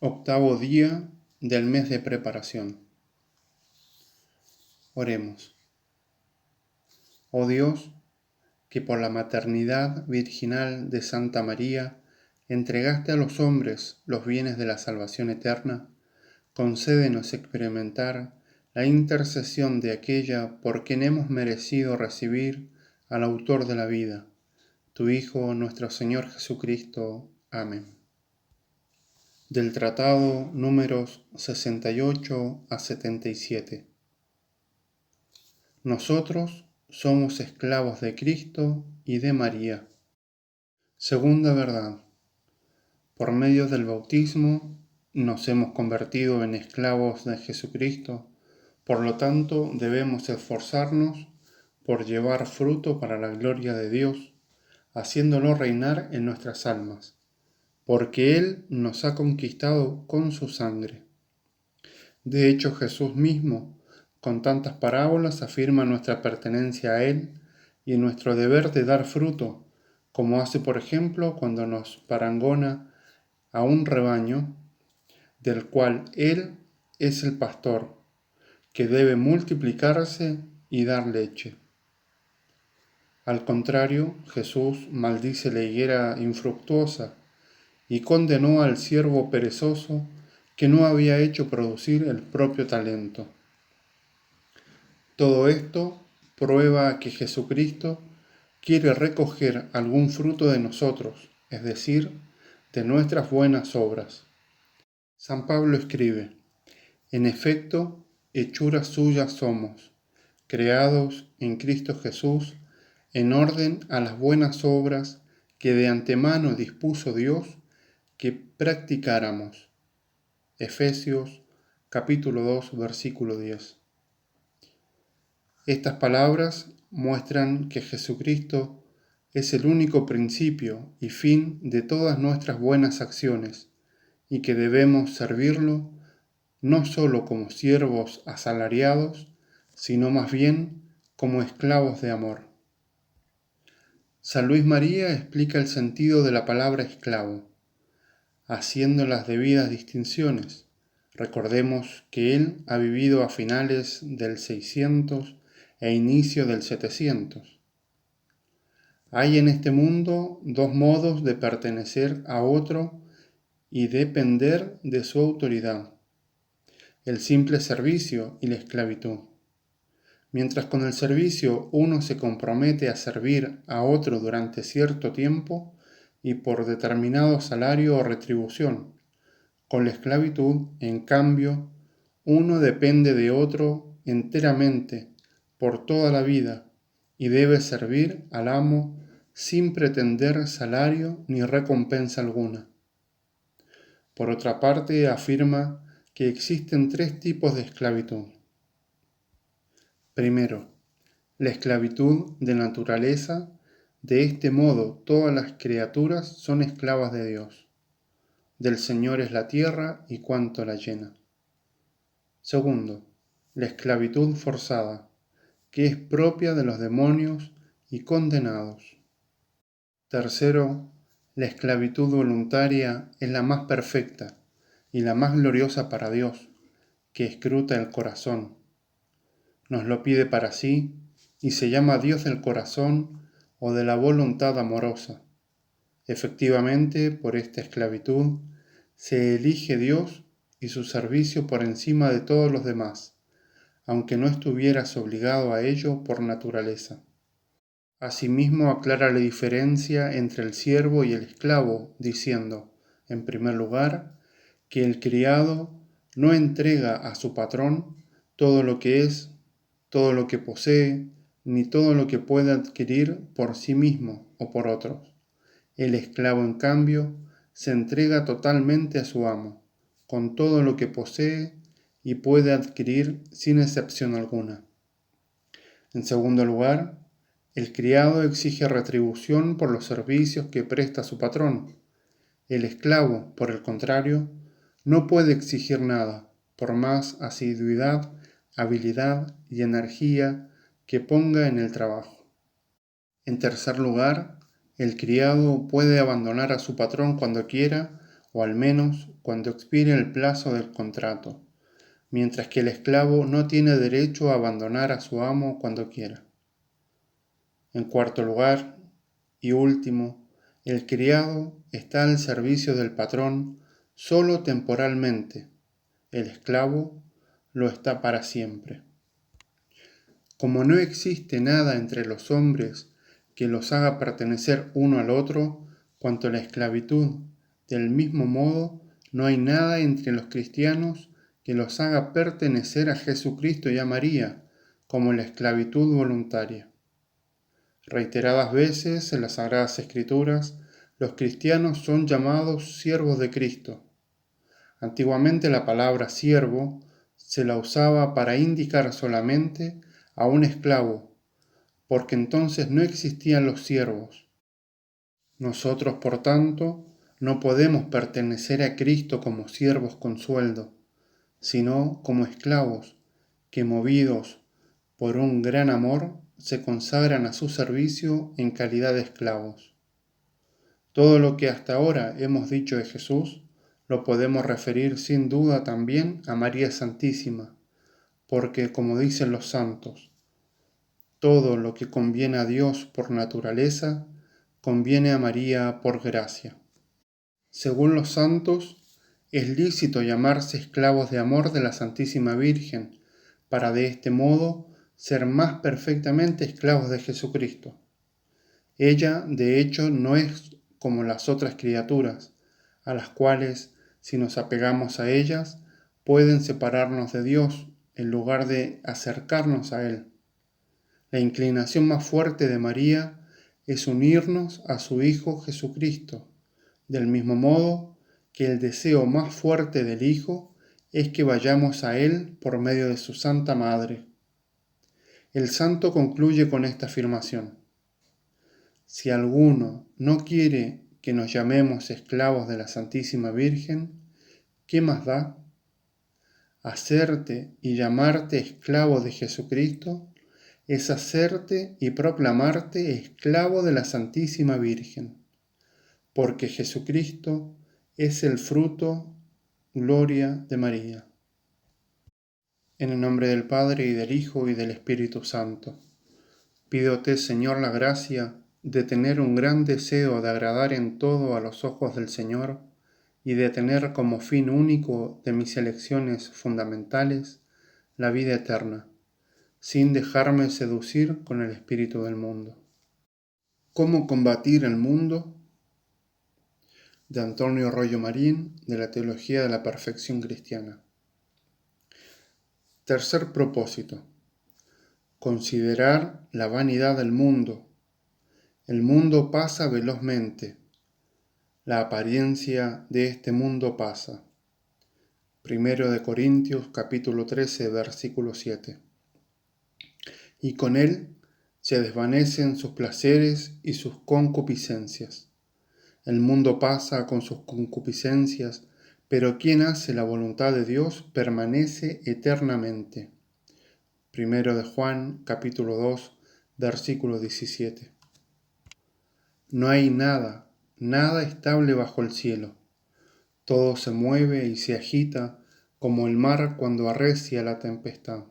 Octavo día del mes de preparación. Oremos. Oh Dios, que por la maternidad virginal de Santa María entregaste a los hombres los bienes de la salvación eterna, concédenos experimentar la intercesión de aquella por quien hemos merecido recibir al autor de la vida, tu Hijo nuestro Señor Jesucristo. Amén. Del Tratado números 68 a 77. Nosotros somos esclavos de Cristo y de María. Segunda verdad. Por medio del bautismo nos hemos convertido en esclavos de Jesucristo, por lo tanto debemos esforzarnos por llevar fruto para la gloria de Dios, haciéndolo reinar en nuestras almas, porque Él nos ha conquistado con su sangre. De hecho, Jesús mismo, con tantas parábolas, afirma nuestra pertenencia a Él y nuestro deber de dar fruto, como hace, por ejemplo, cuando nos parangona a un rebaño del cual Él es el pastor, que debe multiplicarse y dar leche. Al contrario, Jesús maldice la higuera infructuosa y condenó al siervo perezoso que no había hecho producir el propio talento. Todo esto prueba que Jesucristo quiere recoger algún fruto de nosotros, es decir, de nuestras buenas obras. San Pablo escribe: en efecto, hechuras suyas somos, creados en Cristo Jesús, en orden a las buenas obras que de antemano dispuso Dios que practicáramos. Efesios capítulo 2, versículo 10. Estas palabras muestran que Jesucristo es el único principio y fin de todas nuestras buenas acciones y que debemos servirlo no solo como siervos asalariados, sino más bien como esclavos de amor. San Luis María explica el sentido de la palabra esclavo, haciendo las debidas distinciones. Recordemos que él ha vivido a finales del 600 e inicio del 700. Hay en este mundo dos modos de pertenecer a otro y depender de su autoridad: el simple servicio y la esclavitud. Mientras con el servicio uno se compromete a servir a otro durante cierto tiempo y por determinado salario o retribución, con la esclavitud, en cambio, uno depende de otro enteramente por toda la vida y debe servir al amo sin pretender salario ni recompensa alguna. Por otra parte, afirma que existen tres tipos de esclavitud. Primero, la esclavitud de naturaleza. De este modo, todas las criaturas son esclavas de Dios. Del Señor es la tierra y cuanto la llena. Segundo, la esclavitud forzada, que es propia de los demonios y condenados. Tercero, la esclavitud voluntaria es la más perfecta y la más gloriosa para Dios, que escruta el corazón. Nos lo pide para sí y se llama Dios del corazón o de la voluntad amorosa. Efectivamente, por esta esclavitud se elige Dios y su servicio por encima de todos los demás, aunque no estuvieras obligado a ello por naturaleza. Asimismo, aclara la diferencia entre el siervo y el esclavo, diciendo, en primer lugar, que el criado no entrega a su patrón todo lo que es, todo lo que posee, ni todo lo que puede adquirir por sí mismo o por otros. El esclavo, en cambio, se entrega totalmente a su amo, con todo lo que posee y puede adquirir sin excepción alguna. En segundo lugar, el criado exige retribución por los servicios que presta a su patrón. El esclavo, por el contrario, no puede exigir nada, por más asiduidad, habilidad y energía que ponga en el trabajo. En tercer lugar, el criado puede abandonar a su patrón cuando quiera o al menos cuando expire el plazo del contrato, mientras que el esclavo no tiene derecho a abandonar a su amo cuando quiera. En cuarto lugar, y último, el criado está al servicio del patrón solo temporalmente, el esclavo lo está para siempre. Como no existe nada entre los hombres que los haga pertenecer uno al otro, cuanto a la esclavitud, del mismo modo, no hay nada entre los cristianos que los haga pertenecer a Jesucristo y a María, como la esclavitud voluntaria. Reiteradas veces en las Sagradas Escrituras, los cristianos son llamados siervos de Cristo. Antiguamente la palabra siervo se la usaba para indicar solamente a un esclavo, porque entonces no existían los siervos. Nosotros, por tanto, no podemos pertenecer a Cristo como siervos con sueldo, sino como esclavos que, movidos por un gran amor, se consagran a su servicio en calidad de esclavos. Todo lo que hasta ahora hemos dicho de Jesús lo podemos referir sin duda también a María Santísima, porque, como dicen los santos, todo lo que conviene a Dios por naturaleza, conviene a María por gracia. Según los santos, es lícito llamarse esclavos de amor de la Santísima Virgen, para de este modo ser más perfectamente esclavos de Jesucristo. Ella, de hecho, no es como las otras criaturas, a las cuales, si nos apegamos a ellas, pueden separarnos de Dios en lugar de acercarnos a Él. La inclinación más fuerte de María es unirnos a su Hijo Jesucristo, del mismo modo que el deseo más fuerte del Hijo es que vayamos a Él por medio de su Santa Madre. El santo concluye con esta afirmación: si alguno no quiere que nos llamemos esclavos de la Santísima Virgen, ¿qué más da? Hacerte y llamarte esclavo de Jesucristo es hacerte y proclamarte esclavo de la Santísima Virgen, porque Jesucristo es el fruto, gloria de María. En el nombre del Padre, y del Hijo, y del Espíritu Santo, pídote, Señor, la gracia de tener un gran deseo de agradar en todo a los ojos del Señor y de tener como fin único de mis elecciones fundamentales la vida eterna, sin dejarme seducir con el espíritu del mundo. ¿Cómo combatir el mundo? De Antonio Rollo Marín, de la Teología de la Perfección Cristiana. Tercer propósito: considerar la vanidad del mundo. El mundo pasa velozmente. La apariencia de este mundo pasa. 1 Corintios capítulo 13, versículo 7. Y con él se desvanecen sus placeres y sus concupiscencias. El mundo pasa con sus concupiscencias, pero quien hace la voluntad de Dios permanece eternamente. 1 Juan capítulo 2, versículo 17. No hay nada estable bajo el cielo. Todo se mueve y se agita como el mar cuando arrecia la tempestad.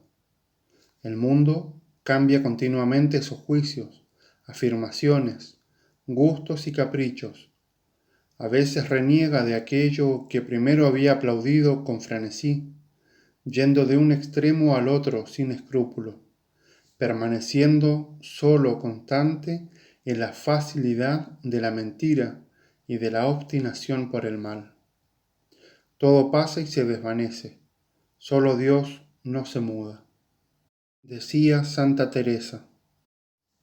El mundo cambia continuamente sus juicios, afirmaciones, gustos y caprichos. A veces reniega de aquello que primero había aplaudido con frenesí, yendo de un extremo al otro sin escrúpulo, permaneciendo solo constante en la facilidad de la mentira y de la obstinación por el mal. Todo pasa y se desvanece, solo Dios no se muda. Decía Santa Teresa,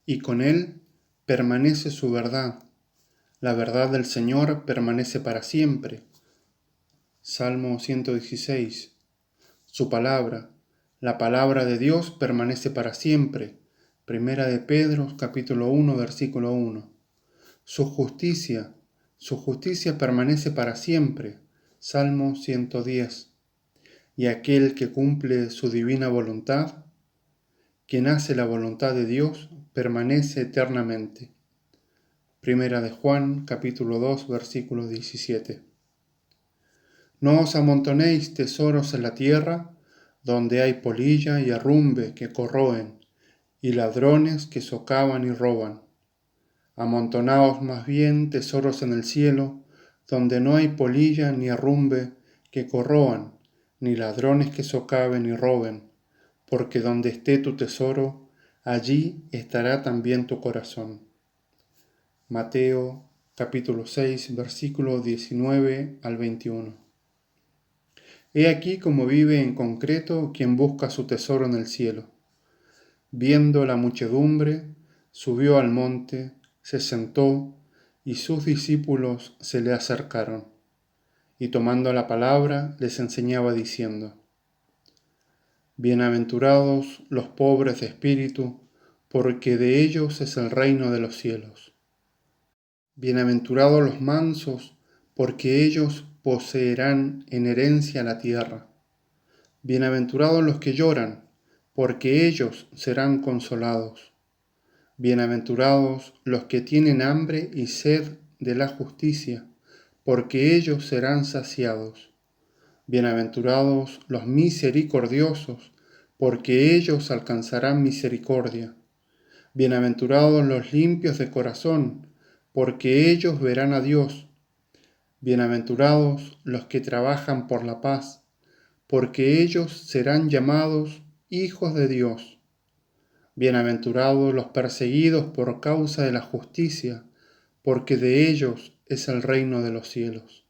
y con él permanece su verdad. La verdad del Señor permanece para siempre. Salmo 116. Su palabra, la palabra de Dios permanece para siempre. Primera de Pedro, capítulo 1, versículo 1. Su justicia permanece para siempre. Salmo 110. Y aquel que cumple su divina voluntad, quien hace la voluntad de Dios, permanece eternamente. Primera de Juan, capítulo 2, versículo 17. No os amontonéis tesoros en la tierra, donde hay polilla y herrumbe que corroen, y ladrones que socavan y roban. Amontonaos más bien tesoros en el cielo, donde no hay polilla ni herrumbe que corroan, ni ladrones que socaven y roben, porque donde esté tu tesoro, allí estará también tu corazón. Mateo capítulo 6, versículos 19 al 21. He aquí cómo vive en concreto quien busca su tesoro en el cielo. Viendo la muchedumbre, subió al monte, se sentó, y sus discípulos se le acercaron, y tomando la palabra les enseñaba diciendo: Bienaventurados los pobres de espíritu, porque de ellos es el reino de los cielos. Bienaventurados los mansos, porque ellos poseerán en herencia la tierra. Bienaventurados los que lloran, porque ellos serán consolados. Bienaventurados los que tienen hambre y sed de la justicia, porque ellos serán saciados. Bienaventurados los misericordiosos, porque ellos alcanzarán misericordia. Bienaventurados los limpios de corazón, porque ellos verán a Dios. Bienaventurados los que trabajan por la paz, porque ellos serán llamados hijos de Dios. Bienaventurados los perseguidos por causa de la justicia, porque de ellos es el reino de los cielos.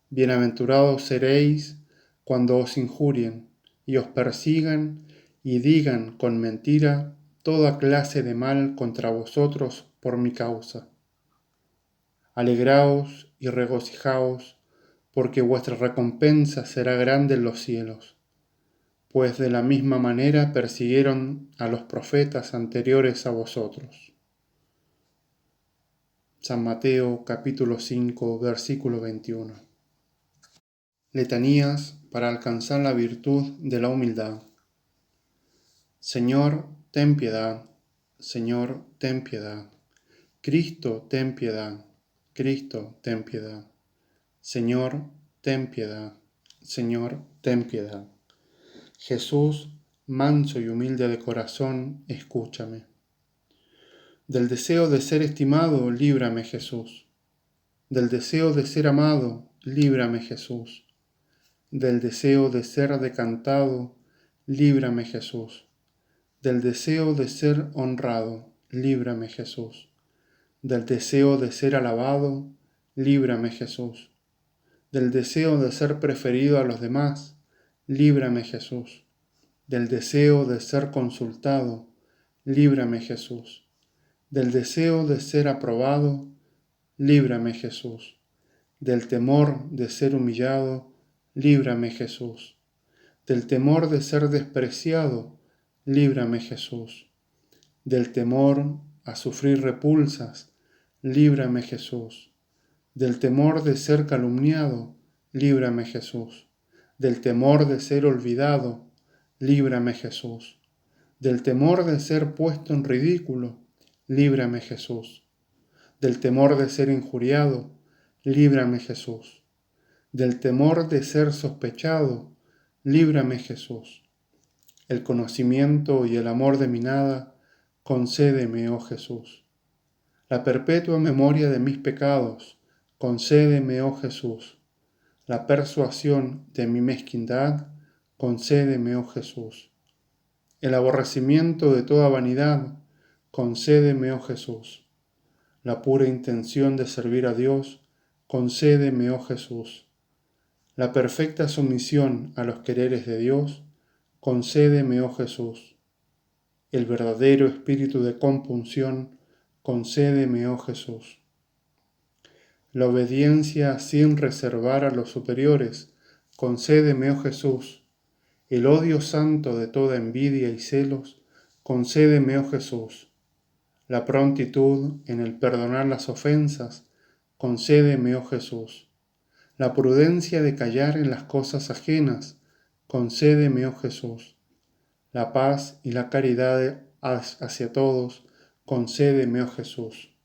Bienaventurados seréis cuando os injurien y os persigan y digan con mentira toda clase de mal contra vosotros por mi causa. Alegraos y regocijaos, porque vuestra recompensa será grande en los cielos, pues de la misma manera persiguieron a los profetas anteriores a vosotros. San Mateo capítulo 5, versículo 21. Letanías para alcanzar la virtud de la humildad. Señor, ten piedad. Señor, ten piedad. Cristo, ten piedad. Cristo, ten piedad. Señor, ten piedad. Señor, ten piedad. Jesús, manso y humilde de corazón, escúchame. Del deseo de ser estimado, líbrame, Jesús. Del deseo de ser amado, líbrame, Jesús. Del deseo de ser decantado, líbrame, Jesús. Del deseo de ser honrado, líbrame, Jesús. Del deseo de ser alabado, líbrame, Jesús. Del deseo de ser preferido a los demás, líbrame, Jesús. Del deseo de ser consultado, líbrame, Jesús. Del deseo de ser aprobado, líbrame, Jesús. Del temor de ser humillado, líbrame, Jesús. Del temor de ser despreciado, líbrame, Jesús. Del temor a sufrir repulsas, líbrame, Jesús. Del temor de ser calumniado, líbrame, Jesús. Del temor de ser olvidado, líbrame, Jesús. Del temor de ser puesto en ridículo, líbrame, Jesús. Del temor de ser injuriado, líbrame, Jesús. Del temor de ser sospechado, líbrame, Jesús. El conocimiento y el amor de mi nada, concédeme, oh Jesús. La perpetua memoria de mis pecados, concédeme, oh Jesús. La persuasión de mi mezquindad, concédeme, oh Jesús. El aborrecimiento de toda vanidad, concédeme, oh Jesús. La pura intención de servir a Dios, concédeme, oh Jesús. La perfecta sumisión a los quereres de Dios, concédeme, oh Jesús. El verdadero espíritu de compunción, concédeme, oh Jesús. La obediencia sin reservar a los superiores, concédeme, oh Jesús. El odio santo de toda envidia y celos, concédeme, oh Jesús. La prontitud en el perdonar las ofensas, concédeme, oh Jesús. La prudencia de callar en las cosas ajenas, concédeme, oh Jesús. La paz y la caridad hacia todos, concédeme, oh Jesús.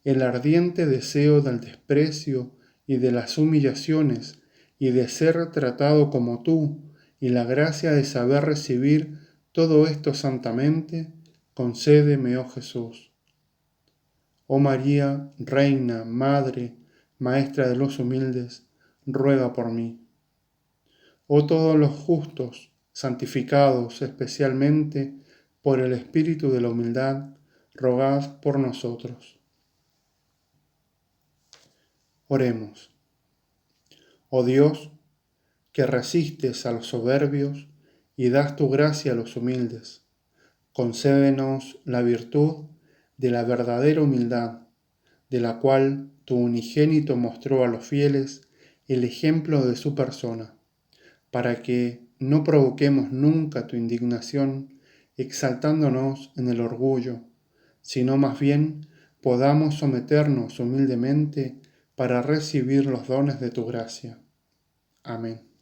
El ardiente deseo del desprecio y de las humillaciones y de ser tratado como tú, y la gracia de saber recibir todo esto santamente, concédeme, oh Jesús. Oh María, Reina, Madre, Maestra de los humildes, ruega por mí. Oh todos los justos, santificados especialmente por el Espíritu de la humildad, rogad por nosotros. Oremos. Oh Dios, que resistes a los soberbios y das tu gracia a los humildes, concédenos la virtud de la verdadera humildad, de la cual tu unigénito mostró a los fieles el ejemplo de su persona, para que no provoquemos nunca tu indignación exaltándonos en el orgullo, sino más bien podamos someternos humildemente para recibir los dones de tu gracia. Amén.